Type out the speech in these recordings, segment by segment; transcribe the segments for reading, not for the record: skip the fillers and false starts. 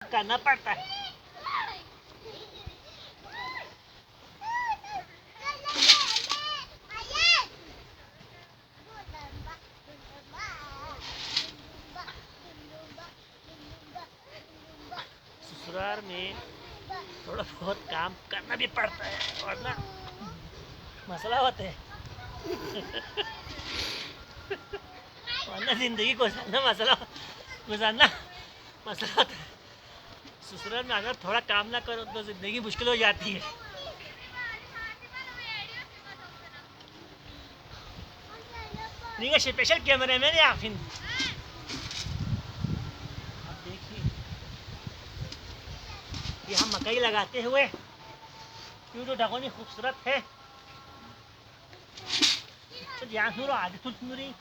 करना पड़ता है। ससुराल में थोड़ा बहुत काम करना भी पड़ता है वरना मसला होता है। वरना जिंदगी गुजारना गुजारना मसला होता है। ससुराल में अगर थोड़ा काम ना करो तो जिंदगी मुश्किल हो जाती है। नहीं स्पेशल कैमरे में नहीं आप देखिए ये हम मकई लगाते हुए क्यों जो ढगोनी खूबसूरत है तो ध्यान सुनो आगे सुन रही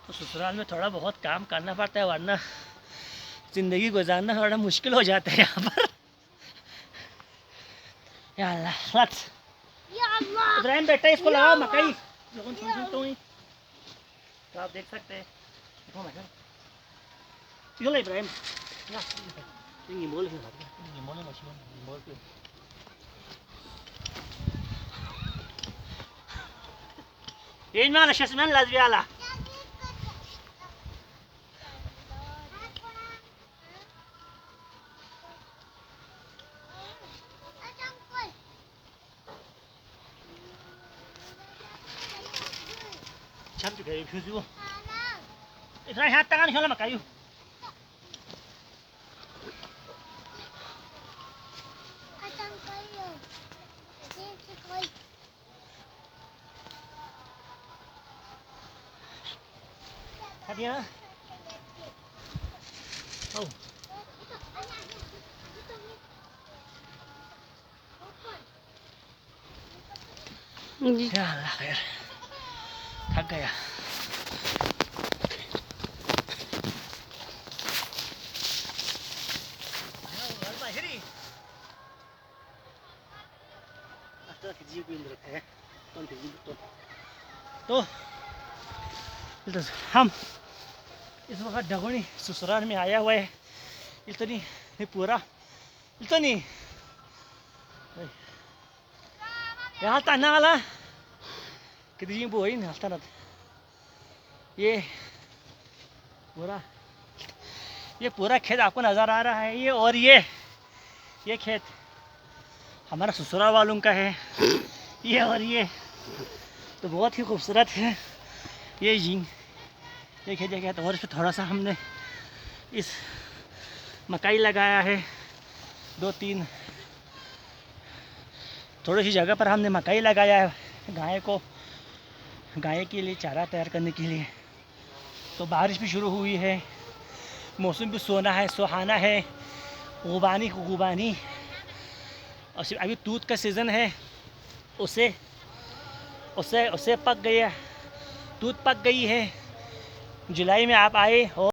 तो ससुराल में थोड़ा बहुत काम करना पड़ता है वरना जिंदगी गुजारना थोड़ा मुश्किल हो जाता है यहाँ पर। या अल्लाह इब्राहिम बेटा इसको लगाओ मकई तो आप देख सकते हैं। इब्राहिम ये mana şasmen lazbiala Chăm juga ya füzu. Saya hat tangan hola makayu. Hadi ya. Oh. Ya Allah khair. थक गया। तो हम इस वक्त डगोनी ससुराल में आया हुआ है इतनी पूरा इतनी यहाँ ताना वाला कितनी बोई नाश्ता ना ये पूरा खेत आपको नज़र आ रहा है। ये और ये खेत हमारा ससुराल वालों का है। ये और ये तो बहुत ही खूबसूरत है। ये झींग ये खेत जगह तो और इस पर थोड़ा सा हमने इस मकई लगाया है। 2-3 थोड़ी सी जगह पर हमने मकई लगाया है गाय के लिए चारा तैयार करने के लिए। तो बारिश भी शुरू हुई है, मौसम भी सुहाना है, गुबानी और अभी दूध का सीज़न है। उसे पक गया दूध पक गई है। जुलाई में आप आए और